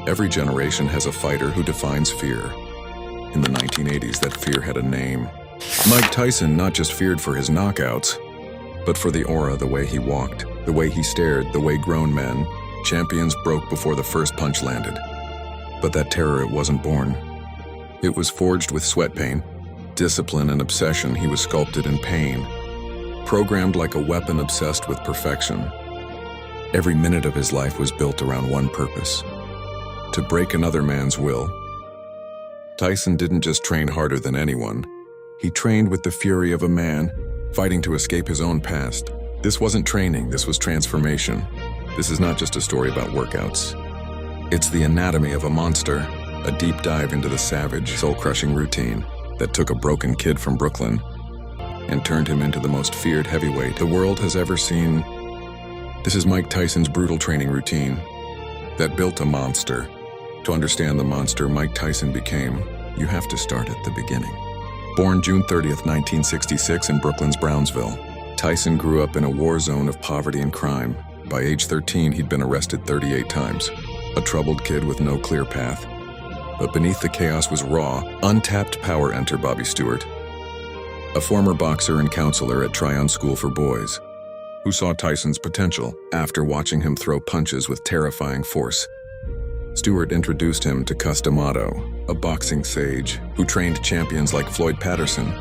Every generation has a fighter who defines fear. In the 1980s, that fear had a name. Mike Tyson not just feared for his knockouts, but for the aura, the way he walked, the way he stared, the way grown men, champions broke before the first punch landed. But that terror, it wasn't born. It was forged with sweat pain, discipline and obsession. He was sculpted in pain, programmed like a weapon, obsessed with perfection. Every minute of his life was built around one purpose: to break another man's will. Tyson didn't just train harder than anyone. He trained with the fury of a man, fighting to escape his own past. This wasn't training, this was transformation. This is not just a story about workouts. It's the anatomy of a monster, a deep dive into the savage, soul-crushing routine that took a broken kid from Brooklyn and turned him into the most feared heavyweight the world has ever seen. This is Mike Tyson's brutal training routine that built a monster. To understand the monster Mike Tyson became, you have to start at the beginning. Born June 30th, 1966 in Brooklyn's Brownsville, Tyson grew up in a war zone of poverty and crime. By age 13, he'd been arrested 38 times. A troubled kid with no clear path. But beneath the chaos was raw, untapped power. Enter Bobby Stewart, a former boxer and counselor at Tryon School for Boys, who saw Tyson's potential after watching him throw punches with terrifying force. Stewart introduced him to Cus D'Amato, a boxing sage who trained champions like Floyd Patterson.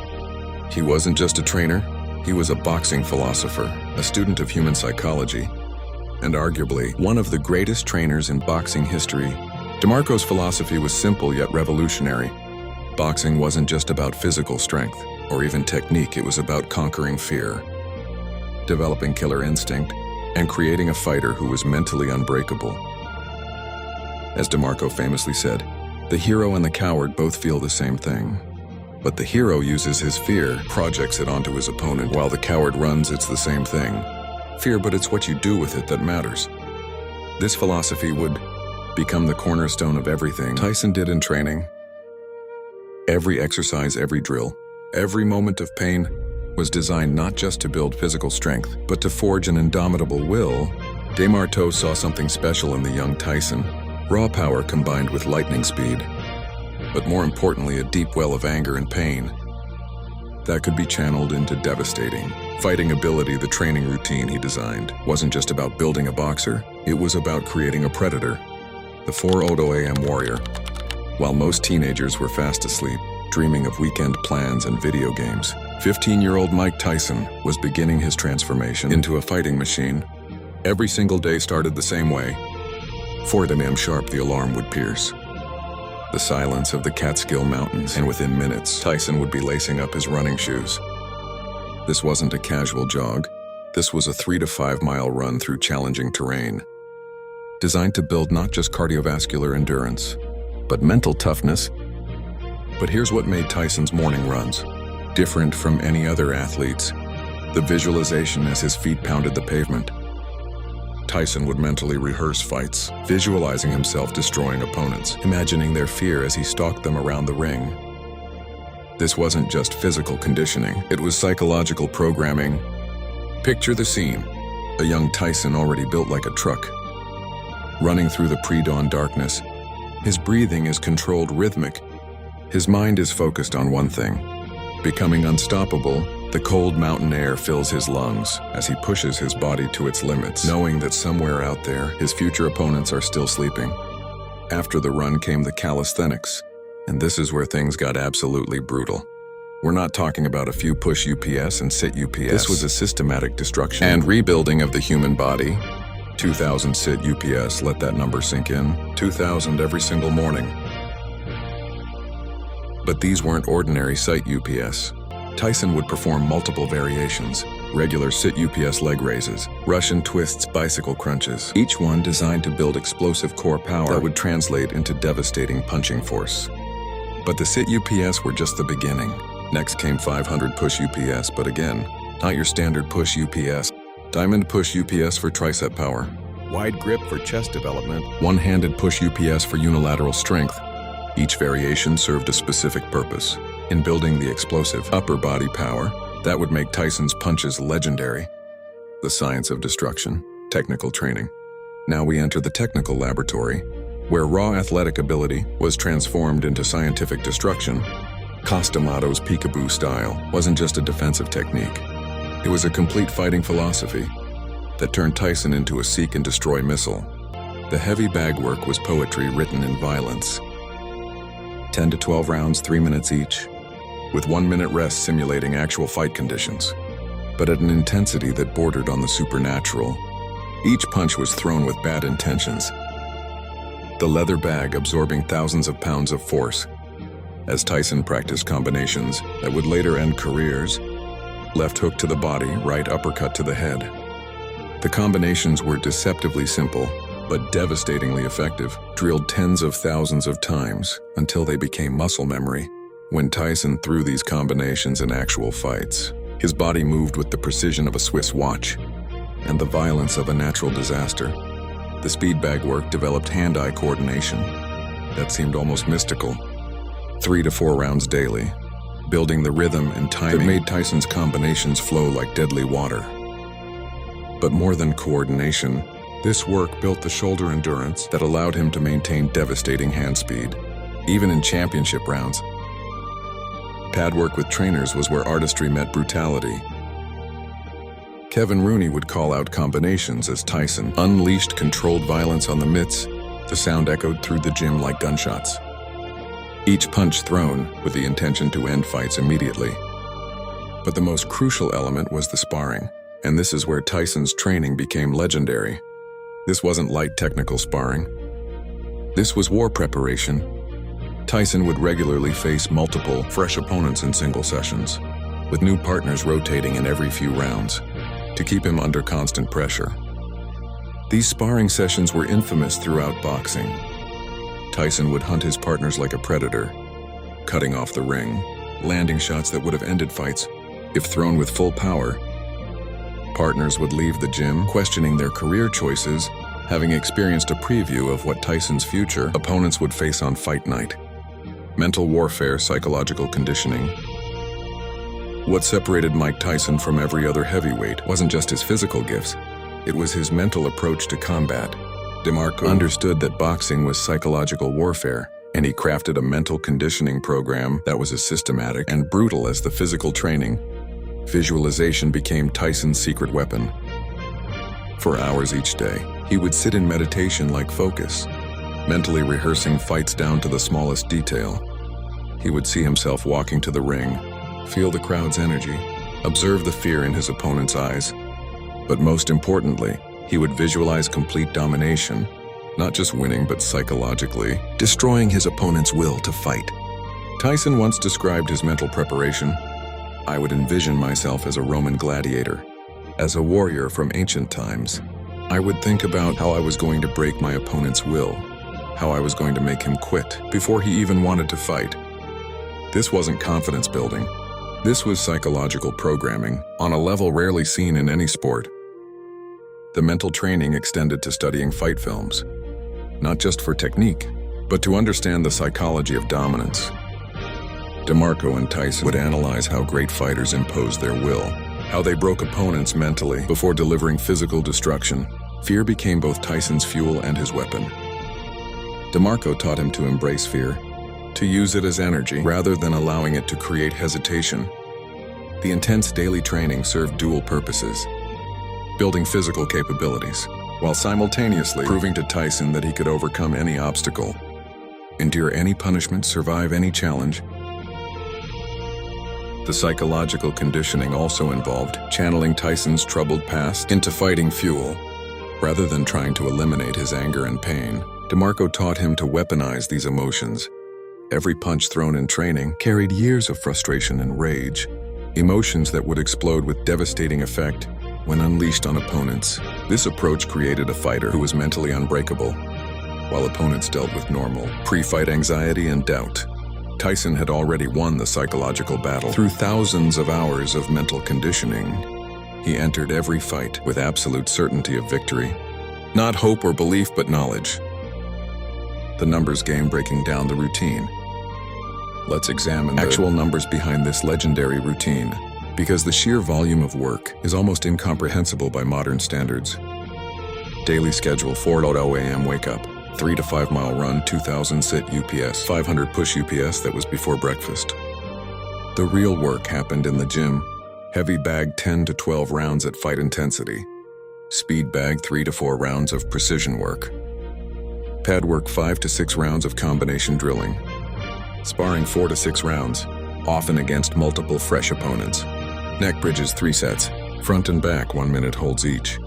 He wasn't just a trainer, he was a boxing philosopher, a student of human psychology, and arguably one of the greatest trainers in boxing history. DeMarco's philosophy was simple yet revolutionary. Boxing wasn't just about physical strength or even technique, it was about conquering fear, developing killer instinct, and creating a fighter who was mentally unbreakable. As DeMarco famously said, the hero and the coward both feel the same thing. But the hero uses his fear, projects it onto his opponent, while the coward runs. It's the same thing. Fear, but it's what you do with it that matters. This philosophy would become the cornerstone of everything Tyson did in training. Every exercise, every drill, every moment of pain was designed not just to build physical strength, but to forge an indomitable will. DeMarco saw something special in the young Tyson. Raw power combined with lightning speed, but more importantly, a deep well of anger and pain that could be channeled into devastating fighting ability. The training routine he designed wasn't just about building a boxer, it was about creating a predator, the 4:00 a.m. warrior. While most teenagers were fast asleep, dreaming of weekend plans and video games, 15-year-old Mike Tyson was beginning his transformation into a fighting machine. Every single day started the same way. 4 a.m. sharp, the alarm would pierce the silence of the Catskill Mountains, and within minutes, Tyson would be lacing up his running shoes. This wasn't a casual jog. This was a 3 to 5 mile run through challenging terrain, designed to build not just cardiovascular endurance, but mental toughness. But here's what made Tyson's morning runs different from any other athlete's: the visualization as his feet pounded the pavement. Tyson would mentally rehearse fights, visualizing himself destroying opponents, imagining their fear as he stalked them around the ring. This wasn't just physical conditioning, it was psychological programming. Picture the scene: a young Tyson already built like a truck, running through the pre-dawn darkness. His breathing is controlled, rhythmic. His mind is focused on one thing: becoming unstoppable. The cold mountain air fills his lungs as he pushes his body to its limits, knowing that somewhere out there, his future opponents are still sleeping. After the run came the calisthenics, and this is where things got absolutely brutal. We're not talking about a few push UPS and sit UPS. This was a systematic destruction and rebuilding of the human body. 2,000 sit UPS, let that number sink in. 2,000 every single morning. But these weren't ordinary sit UPS. Tyson would perform multiple variations: regular sit UPS leg raises, Russian twists, bicycle crunches, each one designed to build explosive core power that would translate into devastating punching force. But the sit UPS were just the beginning. Next came 500 push UPS, but again, not your standard push UPS. Diamond push UPS for tricep power, wide grip for chest development, one-handed push UPS for unilateral strength. Each variation served a specific purpose in building the explosive upper body power that would make Tyson's punches legendary. The science of destruction, technical training. Now we enter the technical laboratory. Where raw athletic ability was transformed into scientific destruction, Cus D'Amato's Peekaboo Style wasn't just a defensive technique. It was a complete fighting philosophy that turned Tyson into a seek and destroy missile. The heavy bag work was poetry written in violence. 10 to 12 rounds, 3 minutes each, with 1 minute rest simulating actual fight conditions, but at an intensity that bordered on the supernatural. Each punch was thrown with bad intentions, the leather bag absorbing thousands of pounds of force. As Tyson practiced combinations that would later end careers, left hook to the body, right uppercut to the head. The combinations were deceptively simple, but devastatingly effective, drilled tens of thousands of times until they became muscle memory. When Tyson threw these combinations in actual fights, his body moved with the precision of a Swiss watch and the violence of a natural disaster. The speed bag work developed hand-eye coordination that seemed almost mystical. 3 to 4 rounds daily, building the rhythm and timing that made Tyson's combinations flow like deadly water. But more than coordination, this work built the shoulder endurance that allowed him to maintain devastating hand speed, even in championship rounds. Pad work with trainers was where artistry met brutality. Kevin Rooney would call out combinations as Tyson unleashed controlled violence on the mitts. The sound echoed through the gym like gunshots. Each punch thrown with the intention to end fights immediately. But the most crucial element was the sparring, and this is where Tyson's training became legendary. This wasn't light technical sparring. This was war preparation. Tyson would regularly face multiple, fresh opponents in single sessions, with new partners rotating in every few rounds to keep him under constant pressure. These sparring sessions were infamous throughout boxing. Tyson would hunt his partners like a predator, cutting off the ring, landing shots that would have ended fights if thrown with full power. Partners would leave the gym questioning their career choices, having experienced a preview of what Tyson's future opponents would face on fight night. Mental warfare, psychological conditioning. What separated Mike Tyson from every other heavyweight wasn't just his physical gifts, it was his mental approach to combat. DeMarco understood that boxing was psychological warfare, and he crafted a mental conditioning program that was as systematic and brutal as the physical training. Visualization became Tyson's secret weapon. For hours each day, he would sit in meditation like focus, mentally rehearsing fights down to the smallest detail. He would see himself walking to the ring, feel the crowd's energy, observe the fear in his opponent's eyes. But most importantly, he would visualize complete domination, not just winning but psychologically, destroying his opponent's will to fight. Tyson once described his mental preparation. I would envision myself as a Roman gladiator, as a warrior from ancient times. I would think about how I was going to break my opponent's will, how I was going to make him quit before he even wanted to fight. This wasn't confidence building. This was psychological programming on a level rarely seen in any sport. The mental training extended to studying fight films, not just for technique, but to understand the psychology of dominance. DeMarco and Tyson would analyze how great fighters imposed their will, how they broke opponents mentally before delivering physical destruction. Fear became both Tyson's fuel and his weapon. DeMarco taught him to embrace fear, to use it as energy rather than allowing it to create hesitation. The intense daily training served dual purposes, building physical capabilities, while simultaneously proving to Tyson that he could overcome any obstacle, endure any punishment, survive any challenge. The psychological conditioning also involved channeling Tyson's troubled past into fighting fuel. Rather than trying to eliminate his anger and pain, DeMarco taught him to weaponize these emotions. Every punch thrown in training carried years of frustration and rage, emotions that would explode with devastating effect when unleashed on opponents. This approach created a fighter who was mentally unbreakable, while opponents dealt with normal pre-fight anxiety and doubt. Tyson had already won the psychological battle. Through thousands of hours of mental conditioning, he entered every fight with absolute certainty of victory. Not hope or belief, but knowledge. The numbers game breaking down the routine. Let's examine the actual numbers behind this legendary routine, because the sheer volume of work is almost incomprehensible by modern standards. Daily schedule: 4:00 a.m. wake up, 3 to 5 mile run, 2,000 sit UPS, 500 push UPS. That was before breakfast. The real work happened in the gym. Heavy bag 10 to 12 rounds at fight intensity. Speed bag 3 to 4 rounds of precision work. Pad work 5 to 6 rounds of combination drilling. Sparring 4 to 6 rounds, often against multiple fresh opponents. Neck bridges 3 sets, front and back 1 minute holds each.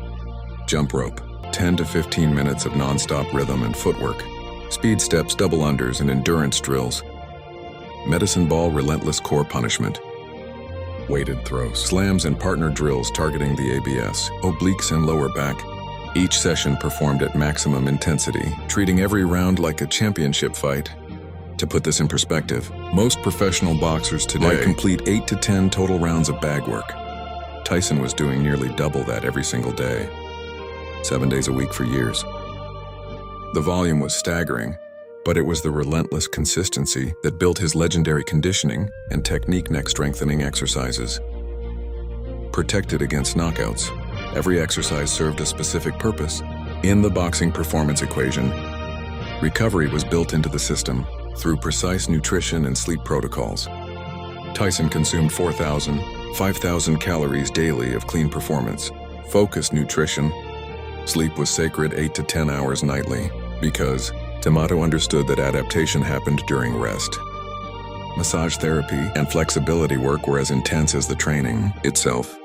Jump rope, 10 to 15 minutes of non-stop rhythm and footwork. Speed steps, double unders, and endurance drills. Medicine ball, relentless core punishment. Weighted throws, slams, and partner drills targeting the ABS, obliques, and lower back. Each session performed at maximum intensity, treating every round like a championship fight. To put this in perspective, most professional boxers today might complete 8 to 10 total rounds of bag work. Tyson was doing nearly double that every single day, 7 days a week for years. The volume was staggering, but it was the relentless consistency that built his legendary conditioning and technique neck strengthening exercises. Protected against knockouts, every exercise served a specific purpose. In the boxing performance equation, recovery was built into the system through precise nutrition and sleep protocols. Tyson consumed 4,000, 5,000 calories daily of clean performance, focused nutrition. Sleep was sacred, 8 to 10 hours nightly, because D'Amato understood that adaptation happened during rest. Massage therapy and flexibility work were as intense as the training itself.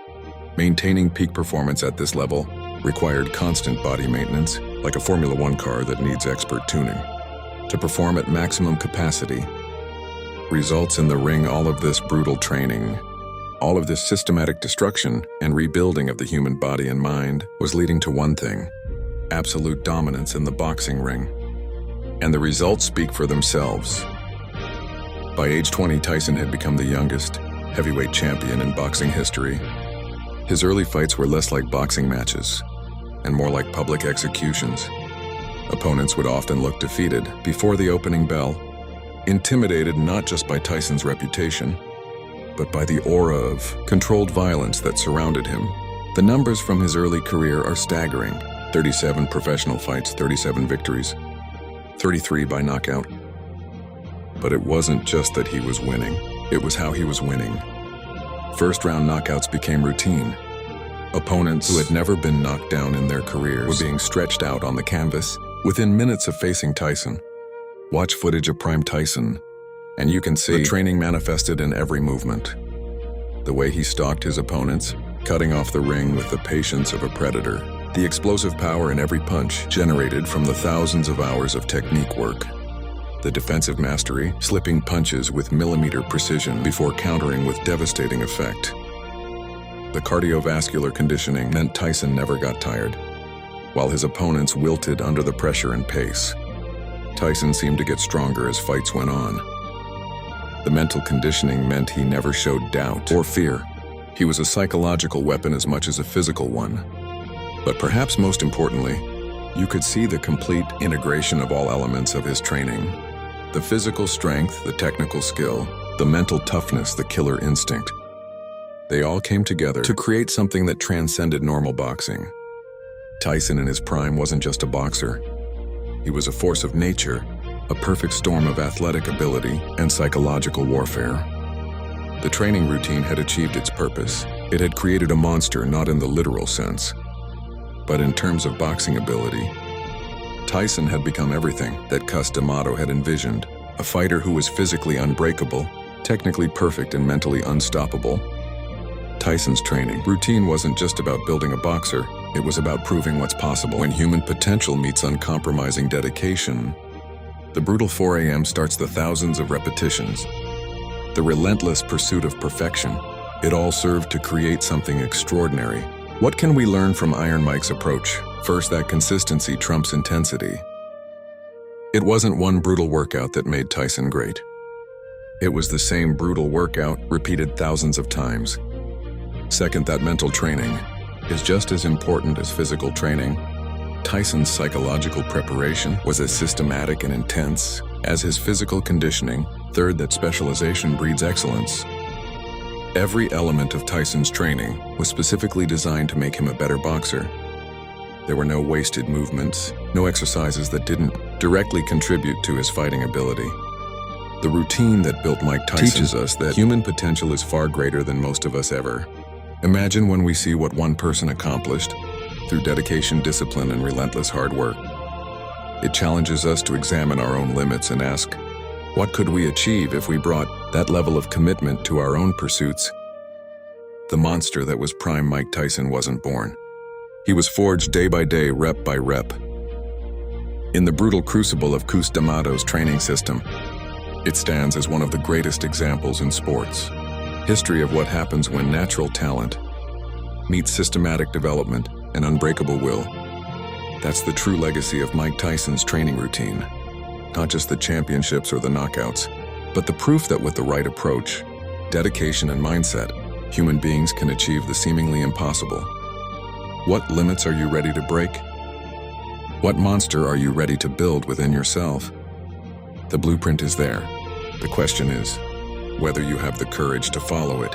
Maintaining peak performance at this level required constant body maintenance, like a Formula One car that needs expert tuning. To perform at maximum capacity, results in the ring, all of this brutal training, all of this systematic destruction and rebuilding of the human body and mind was leading to one thing: absolute dominance in the boxing ring. And the results speak for themselves. By age 20, Tyson had become the youngest heavyweight champion in boxing history. His early fights were less like boxing matches and more like public executions. Opponents would often look defeated before the opening bell, intimidated not just by Tyson's reputation, but by the aura of controlled violence that surrounded him. The numbers from his early career are staggering: 37 professional fights, 37 victories, 33 by knockout. But it wasn't just that he was winning, it was how he was winning. First-round knockouts became routine. Opponents who had never been knocked down in their careers were being stretched out on the canvas within minutes of facing Tyson. Watch footage of prime Tyson, and you can see the training manifested in every movement. The way he stalked his opponents, cutting off the ring with the patience of a predator. The explosive power in every punch generated from the thousands of hours of technique work. The defensive mastery, slipping punches with millimeter precision before countering with devastating effect. The cardiovascular conditioning meant Tyson never got tired, while his opponents wilted under the pressure and pace. Tyson seemed to get stronger as fights went on. The mental conditioning meant he never showed doubt or fear. He was a psychological weapon as much as a physical one. But perhaps most importantly, you could see the complete integration of all elements of his training. The physical strength, the technical skill, the mental toughness, the killer instinct. They all came together to create something that transcended normal boxing. Tyson in his prime wasn't just a boxer. He was a force of nature, a perfect storm of athletic ability and psychological warfare. The training routine had achieved its purpose. It had created a monster, not in the literal sense, but in terms of boxing ability. Tyson had become everything that Cus D'Amato had envisioned, a fighter who was physically unbreakable, technically perfect, and mentally unstoppable. Tyson's training routine wasn't just about building a boxer, it was about proving what's possible when human potential meets uncompromising dedication. The brutal 4 a.m. starts the thousands of repetitions, the relentless pursuit of perfection. It all served to create something extraordinary. What can we learn from Iron Mike's approach? First, that consistency trumps intensity. It wasn't one brutal workout that made Tyson great. It was the same brutal workout repeated thousands of times. Second, that mental training is just as important as physical training. Tyson's psychological preparation was as systematic and intense as his physical conditioning. Third, that specialization breeds excellence. Every element of Tyson's training was specifically designed to make him a better boxer. There were no wasted movements, no exercises that didn't directly contribute to his fighting ability. The routine that built Mike Tyson teaches us that human potential is far greater than most of us ever. Imagine when we see what one person accomplished through dedication, discipline, and relentless hard work. It challenges us to examine our own limits and ask, what could we achieve if we brought that level of commitment to our own pursuits? The monster that was prime Mike Tyson wasn't born. He was forged day by day, rep by rep. In the brutal crucible of Cus D'Amato's training system, it stands as one of the greatest examples in sports history of what happens when natural talent meets systematic development and unbreakable will. That's the true legacy of Mike Tyson's training routine. Not just the championships or the knockouts, but the proof that with the right approach, dedication, and mindset, human beings can achieve the seemingly impossible. What limits are you ready to break? What monster are you ready to build within yourself? The blueprint is there. The question is whether you have the courage to follow it.